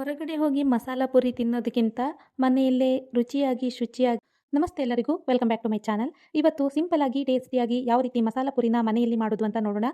ಹೊರಗಡೆ ಹೋಗಿ ಮಸಾಲ ಪುರಿ ತಿನ್ನೋದಕ್ಕಿಂತ ಮನೆಯಲ್ಲೇ ರುಚಿಯಾಗಿ, ಶುಚಿಯಾಗಿ ನಮಸ್ತೆ ಎಲ್ಲರಿಗೂ welcome back to my channel. ಇವತ್ತು ಸಿಂಪಲ್ ಆಗಿ, ಟೇಸ್ಟಿಯಾಗಿ ಯಾವ ರೀತಿ ಮಸಾಲ ಪುರಿನ ಮನೆಯಲ್ಲಿ ಮಾಡೋದು ಅಂತ ನೋಡೋಣ.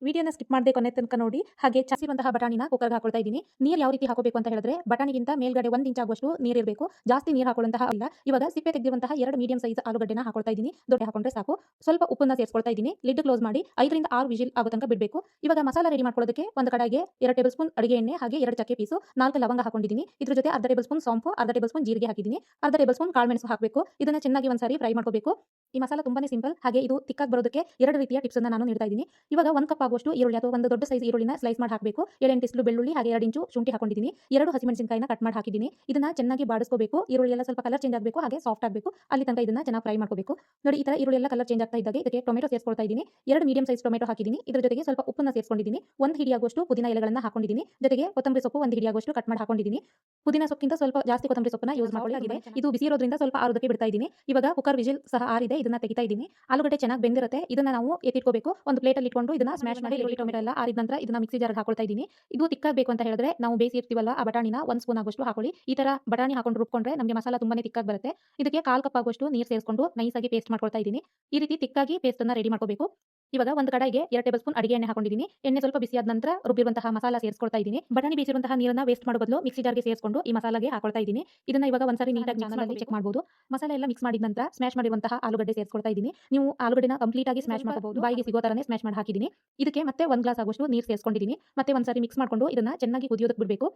ವಿಡಿಯೋನ ಸ್ಕಿಪ್ ಮಾಡದೆ ಕೊನೆ ತನಕ ನೋಡಿ. ಹಾಗೆ ಚಾಸಿರುವಂತಹ ಬಟಾಣಿನ ಕುಕ್ಕರ್ಗೆ ಹಾಕೊಳ್ತಾ ಇದ್ದೀನಿ. ನೀರು ಯಾವ ರೀತಿ ಹಾಕೋಬೇಕು ಅಂತ ಹೇಳಿದ್ರೆ ಬಟಾಣಿಗಿಂತ ಮೇಲ್ಗಡೆ 1 ಇಂಚ್ ಆಗುವಷ್ಟು ನೀರಿರಬೇಕು. ಜಾಸ್ತಿ ನೀರು ಹಾಕೊಳ್ಳುವಂತಹ ಇಲ್ಲ. ಇವಾಗ ಸಿಪ್ಪೆ ತೆಗೆದಿರುವಂತಹ 2 ಮೀಡಿಯಂ ಸೈಜ್ ಆಲೂಗಡ್ಡೆನ ಹಾಕೊಳ್ತಾ ಇದ್ದೀನಿ. ದೊಡ್ಡ ಹಾಕೊಂಡ್ರೆ ಸಾಕು. ಸ್ವಲ್ಪ ಉಪ್ಪನ್ನ ಸೇರಿಸ್ಕೊಳ್ತಾ ಇದ್ದೀನಿ. ಲಿಡ್ ಕ್ಲೋಸ್ ಮಾಡಿ 5 ರಿಂದ 6 ವಿಜಿಲ್ ಆಗೋ ತನಕ ಬಿಡಬೇಕು. ಇವಾಗ ಮಸಾಲ ರೆಡಿ ಮಾಡ್ಕೊಳ್ಳೋದಕ್ಕೆ ಒಂದು ಕಡೆಗೆ 2 ಟೇಬಲ್ ಸ್ಪೂನ್ ಅಡಿಗೆ ಎಣ್ಣೆ, ಹಾಗೆ 2 ಚಕ್ಕೆ ಪೀಸು, 4 ಲವಂಗ ಹಾಕೊಂಡಿದ್ದೀನಿ. ಇದ್ರ ಜೊತೆ ಅರ್ಧ ಟೇಬಲ್ ಸ್ಪೂನ್ ಸೋಂಪು, ಅರ್ಧ ಟೇಬಲ್ ಸ್ಪೂನ್ ಜೀರಿಗೆ ಹಾಕಿದ್ದೀನಿ, ಅರ್ಧ ಟೇಬಲ್ ಸ್ಪೂನ್ ಕಾಳುಮೆಣಸು ಹಾಕಬೇಕು. ಇದನ್ನ ಚೆನ್ನಾಗಿ ಒಂದ್ಸಾರಿ ಫ್ರೈ ಮಾಡ್ಕೋಬೇಕು. ಈ ಮಸಾಲ ತುಂಬಾನೇ ಸಿಂಪಲ್, ಹಾಗೆ ಇದು ತಿಕ್ಕಾಗಿ ಬರೋದಕ್ಕೆ 2 ರೀತಿಯ ಟಿಪ್ಸ್ ಅನ್ನ ನಾನು ನೀಡ್ತಾ ಇದ್ದೀನಿ. ಇವಾಗ 1 ಕಪ್ ಆಗುವಷ್ಟು ಈರುಳ್ಳಿ ಅಥವಾ ಒಂದು ದೊಡ್ಡ ಸೈಜ್ ಈರುಳ್ಳಿನ ಸ್ಲೈಸ್ ಮಾಡಿ ಹಾಕಬೇಕು. 7-8 ಇಸ್ಲು ಬೆಳ್ಳುಳ್ಳಿ, ಹಾಗೆ 2 ಇಂಚು ಶುಂಠಿ ಹಾಕೊಂಡಿದ್ದೀನಿ. 2 ಹಸಿಮೆಣಸಿನಕಾಯಿನ ಕಟ್ ಮಾಡಿ ಹಾಕಿದ್ದೀನಿ. ಇದನ್ನ ಚೆನ್ನಾಗಿ ಬಾಡಿಸ್ಕೋಬೇಕು. ಈರುಳ್ಳಿ ಎಲ್ಲ ಸ್ವಲ್ಪ ಕಲರ್ ಚೇಂಜ್ ಆಗಬೇಕು, ಹಾಗೆ ಸಾಫ್ಟ್ ಆಗಬೇಕು. ಅಲ್ಲಿ ತನಕ ಇದನ್ನ ಚೆನ್ನಾಗಿ ಫ್ರೈ ಮಾಡ್ಕೋಬೇಕು. ನೋಡಿ, ಈ ತರ ಈರುಳ್ಳಿ ಎಲ್ಲ ಕಲರ್ ಚೇಂಜ್ ಆಗ್ತಾ ಇದ್ದಾಗ ಇದಕ್ಕೆ ಟೊಮೆಟೊ ಸೇರಿಸ್ಕೊಳ್ತಾ ಇದ್ದೀನಿ. 2 ಮೀಡಿಯಂ ಸೈಜ್ ಟೊಮೆಟೊ ಹಾಕಿದ್ದೀನಿ. ಇದರ ಜೊತೆಗೆ ಸ್ವಲ್ಪ ಉಪ್ಪನ್ನ ಸೇರಿಸ್ಕೊಂಡಿದ್ದೀನಿ. 1 ಹಿಡಿಯಾಗುವಷ್ಟು ಪುದೀನ ಎಲೆಗಳನ್ನ ಹಾಕೊಂಡಿದ್ದೀನಿ. ಜೊತೆಗೆ ಕೊತ್ತಂಬರಿ ಸೊಪ್ಪು 1 ಹಿಡಿಯಾಗುವಷ್ಟು ಕಟ್ ಮಾಡಿ ಹಾಕೊಂಡಿದ್ದೀನಿ. ಪುದೀನ ಸೊಪ್ಪಿಗಿಂತ ಸ್ವಲ್ಪ ಜಾಸ್ತಿ ಕೊತ್ತಂಬರಿ ಸೊಪ್ಪನ್ನ ಯೂಸ್ ಮಾಡ್ಕೊಳ್ಳಿ. ಇದು ಬಿಸಿ ಇರೋದ್ರಿಂದ ಸ್ವಲ್ಪ ಆರೋದಕ್ಕೆ ಬಿಡ್ತಾ ಇದ್ದೀನಿ. ಇವಾಗ ಕುಕ್ಕರ್ ವಿಜಿಲ್ ಸಹ ಆರಿದೆ, ಇದನ್ನ ತೆಗಿತಾ ಇದ್ದೀನಿ. ಆಲೂಗಡ್ಡೆ ಚೆನ್ನಾಗಿ ಬೆಂದಿರುತ್ತೆ. ಇದನ್ನ ನಾವು ಎತ್ತಿಟ್ಕೋಬೇಕು. ಒಂದು ಪ್ಲೇಟ್ ಅಲ್ಲಿ ಇಟ್ಕೊಂಡು ಇದನ್ನ ಸ್ಮ್ಯಾಶ್ ಮಾಡಿ ಈರುಳ್ಳಿ ಟೊಮೆಟೊ ಎಲ್ಲ ಆರಿದ ನಂತರ ಇದನ್ನ ಮಿಕ್ಸಿ ಜಾರ್ಗೆ ಹಾಕೊಳ್ತಾ ಇದ್ದೀನಿ. ಇದು ತಿಕ್ಕಾಗಬೇಕು ಅಂತ ಹೇಳಿದ್ರೆ ನಾವು ಬೇಯಿಸಿರ್ತೀವಲ್ಲ ಆ ಬಟಾಣಿನ 1 ಸ್ಪೂನ್ ಆಗುವಷ್ಟು ಹಾಕೊಳ್ಳಿ. ಈ ತರ ಬಟಾಣಿ ಹಾಕೊಂಡು ರುಬ್ಕೊಂಡ್ರೆ ನಮಗೆ ಮಸಾಲ ತುಂಬಾನೇ ತಿಕ್ಕಾಗಿ ಬರುತ್ತೆ. ಇದಕ್ಕೆ 1/4 ಕಪ್ ಆಗುವಷ್ಟು ನೀರು ಸೇರಿಸ್ಕೊಂಡು ನೈಸ್ ಆಗಿ ಪೇಸ್ಟ್ ಮಾಡ್ಕೊಳ್ತಾ ಇದ್ದೀನಿ. ಈ ರೀತಿ ತಿಕ್ಕಾಗಿ ಪೇಸ್ಟ್ ಅನ್ನ ರೆಡಿ ಮಾಡ್ಕೋಬೇಕು. ಇವಾಗ ಒಂದು ಕಡೆಗೆ 2 ಟೇಬಲ್ ಸ್ಪೂನ್ ಅಡಿಗೆ ಎಣ್ಣೆ ಹಾಕೊಂಡಿದ್ದೀನಿ. ಎಣ್ಣೆ ಸ್ವಲ್ಪ ಬಿಸಿಯಾದ ನಂತರ ರುಬ್ಬಿರುವಂತಹ ಮಸಾಲ ಸೇರಿಸ್ಕೊಳ್ತಾ ಇದ್ದೀನಿ. ಬಟಾಣಿ ಬೇಯಿಸಿರುವಂತಹ ನೀರನ್ನ ವೇಸ್ಟ್ ಮಾಡೋ ಬದಲು ಮಿಕ್ಸಿ ಜಾರ್ಗೆ ಸೇರಿಸ್ಕೊಂಡು ಈ ಮಸಾಲೆಗೆ ಹಾಕೊಳ್ತಾ ಇದ್ದೀನಿ. ಇದನ್ನ ಇವಾಗ ಒಂದ್ಸರಿ ನೀಟಾಗಿ ಚಾನಲಲ್ಲಿ ಚೆಕ್ ಮಾಡಬಹುದು. ಮಸಾಲೆ ಎಲ್ಲ ಮಿಕ್ಸ್ ಮಾಡಿದ ನಂತರ ಸ್ಮ್ಯಾಶ್ ಮಾಡಿರುವಂತಹ ಆಲೂಗಡ್ಡೆ ಸೇರಿಸ್ಕೊಳ್ತಾ ಇದ್ದೀನಿ. ನೀವು ಆಲೂಗಡ್ಡೆನ ಕಂಪ್ಲೀಟ್ ಆಗಿ ಸ್ಮ್ಯಾಶ್ ಮಾಡಬಹುದು. ಬಾಯಿಗೆ ಸಿಗೋ ತರನೇ ಸ್ಮ್ಯಾಶ್ ಮಾಡಿ ಹಾಕಿದ್ದೀನಿ. ಇದಕ್ಕೆ ಮತ್ತೆ 1 ಗ್ಲಾಸ್ ಆಗುವಷ್ಟು ನೀರು ಸೇರಿಸ್ಕೊಂಡಿದ್ದೀನಿ. ಮತ್ತೆ ಒಂದ್ಸರಿ ಮಿಕ್ಸ್ ಮಾಡ್ಕೊಂಡು ಇದನ್ನ ಚೆನ್ನಾಗಿ ಕುದಿಯೋದಕ್ಕೆ ಬಿಡಬೇಕು.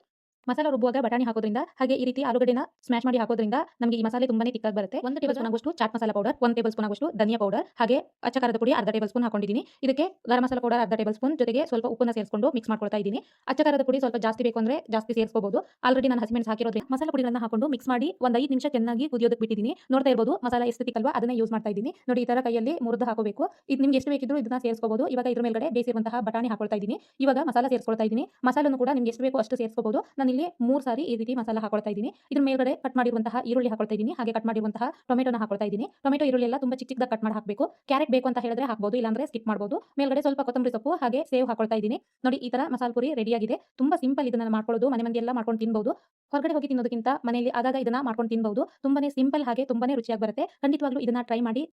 ಮಸಾಲ ರುಬ್ಬುವಾಗ ಬಟಾಣಿ ಹಾಕೋದ್ರಿಂದ, ಹಾಗೆ ಈ ರೀತಿ ಆಲೂಗಡ್ಡೆನ ಸ್ಮ್ಯಾಶ್ ಮಾಡಿ ಹಾಕೋದ್ರಿಂದ ನಮಗೆ ಈ ಮಸಾಲೆ ತುಂಬಾನೇ ತಿಕ್ಕಾಗಿ ಬರುತ್ತೆ. 1 ಟೇಬಲ್ ಸ್ಪೂನ್ ಆಗುವಷ್ಟು chaat masala powder, 1 tablespoon ಆಗುವಷ್ಟು ಧನಿಯಾ ಪೌಡರ್, ಹಾಗೆ ಅಚ್ಚ ಖಾರದ ಪುಡಿ ಅರ್ಧ ಟೇಬಲ್ ಸ್ಪೂನ್ ಹಾಕೊಂಡಿದ್ದೀನಿ. ಇದಕ್ಕೆ ಗರಂ ಮಸಾಲ ಪೌಡರ್ ಅರ್ಧ ಟೇಬಲ್ ಸ್ಪೂನ್, ಜೊತೆಗೆ ಸ್ವಲ್ಪ ಉಪ್ಪನ್ನ ಸೇರಿಸ್ಕೊಂಡು ಮಿಕ್ಸ್ ಮಾಡ್ಕೊಳ್ತಾ ಇದ್ದೀನಿ. ಅಚ್ಚ ಖಾರದ ಪುಡಿ ಸ್ವಲ್ಪ ಜಾಸ್ತಿ ಬೇಕು ಅಂದ್ರೆ ಜಾಸ್ತಿ ಸೇರಿಸಬಹುದು. ಆಲ್ರೆಡಿ ನಾನು ಹಸಿಮೆಣಸು ಹಾಕಿರೋದ್ರಿಂದ ಮಸಾಲ ಪುಡಿಗಳನ್ನ ಹಾಕೊಂಡು ಮಿಕ್ಸ್ ಮಾಡಿ ಒಂದು 5 ನಿಮಿಷ ಚೆನ್ನಾಗಿ ಕುದಿಯೋದಕ್ಕೆ ಬಿಟ್ಟಿದ್ದೀನಿ. ನೋಡ್ತಾ ಇರಬಹುದು ಮಸಾಲ ಎಷ್ಟು ತಿಕ್ಕಲ್ವಾ, ಅದನ್ನೇ ಯೂಸ್ ಮಾಡ್ತಾ ಇದ್ದೀನಿ. ನೋಡಿ, ಈ ತರ ಕೈಯಲ್ಲಿ ಮುರಿದು ಹಾಕೋಬೇಕು. ಇದು ನಿಮ್ಗೆ ಎಷ್ಟು ಬೇಕಿದ್ರು ಇದನ್ನ ಸೇರಿಸಬಹುದು. ಇವಾಗ ಇದ್ರ ಮೇಲ್ಗಡೆ ಬೇಯಿಸಿರುವಂತಹ ಬಟಾಣಿ ಹಾಕೊಳ್ತಾ ಇದ್ದೀನಿ. ಇವಾಗ ಮಸಾಲ ಸೇರಿಸ್ಕೊಳ್ತಾ ಇದ್ದೀನಿ. ಮಸಾಲನ್ನು ಕೂಡ ನಿಮ್ಗೆ ಎಷ್ಟು ಬೇಕೋ ಅಷ್ಟು ಸೇರಿಸಬಹುದು. ನಾನು ಇಲ್ಲಿ 3 ಸಾರಿ ಈ ರೀತಿ ಮಸಾಲ ಹಾಕೊಳ್ತಾ ಇದ್ದೀನಿ. ಇದ್ರ ಮೇಲ್ಗಡೆ ಕಟ್ ಮಾಡಿರುವಂತಹ ಈರುಳ್ಳಿ ಹಾಕೊಳ್ತಾ ಇದ್ದೀನಿ, ಹಾಗೆ ಕಟ್ ಮಾಡಿರುವಂತಹ ಟೊಮೆಟೊನ ಹಾಕೊಳ್ತಾ ಇದ್ದೀನಿ. ಟೊಮೆಟೊ ಈರುಳ್ಳಿ ಎಲ್ಲ ತುಂಬಾ ಚಿಕ್ಕ ಚಿಕ್ಕದಾಗಿ ಕಟ್ ಮಾಡಿ ಹಾಕಬೇಕು. ಕ್ಯಾರೆಟ್ ಬೇಕು ಅಂತ ಹೇಳಿದ್ರೆ ಹಾಕಬಹುದು, ಇಲ್ಲಾಂದ್ರೆ ಸ್ಕಿಪ್ ಮಾಡಬಹುದು. ಮೇಲ್ಗಡೆ ಸ್ವಲ್ಪ ಕೊತ್ತಂಬರಿ ಸೊಪ್ಪು ಹಾಗೆ ಸೇವ್ ಹಾಕೊಳ್ತಾ ಇದ್ದೀನಿ. ನೋಡಿ, ಈ ತರ ಮಸಾಲ ಪುರಿ ರೆಡಿ ಆಗಿದೆ. ತುಂಬಾ ಸಿಂಪಲ್ ಇದನ್ನ ಮಾಡ್ಕೊಳ್ಳೋದು. ಮನೆ ಮಂದಿ ಎಲ್ಲ ಮಾಡ್ಕೊಂಡು ತಿನ್ನಬಹುದು. ಹೊರಗಡೆ ಹೋಗಿ ತಿನ್ನೋದಕ್ಕಿಂತ ಮನೆಯಲ್ಲಿ ಆಗಾಗ ಇದನ್ನ ಮಾಡ್ಕೊಂಡು ತಿನ್ನಬಹುದು. ತುಂಬಾನೇ ಸಿಂಪಲ್, ಹಾಗೆ ತುಂಬಾನೇ ರುಚಿಯಾಗಿ ಬರುತ್ತೆ. ಖಂಡಿತವಾಗ್ಲೂ ಇದನ್ನ ಟ್ರೈ ಮಾಡಿ.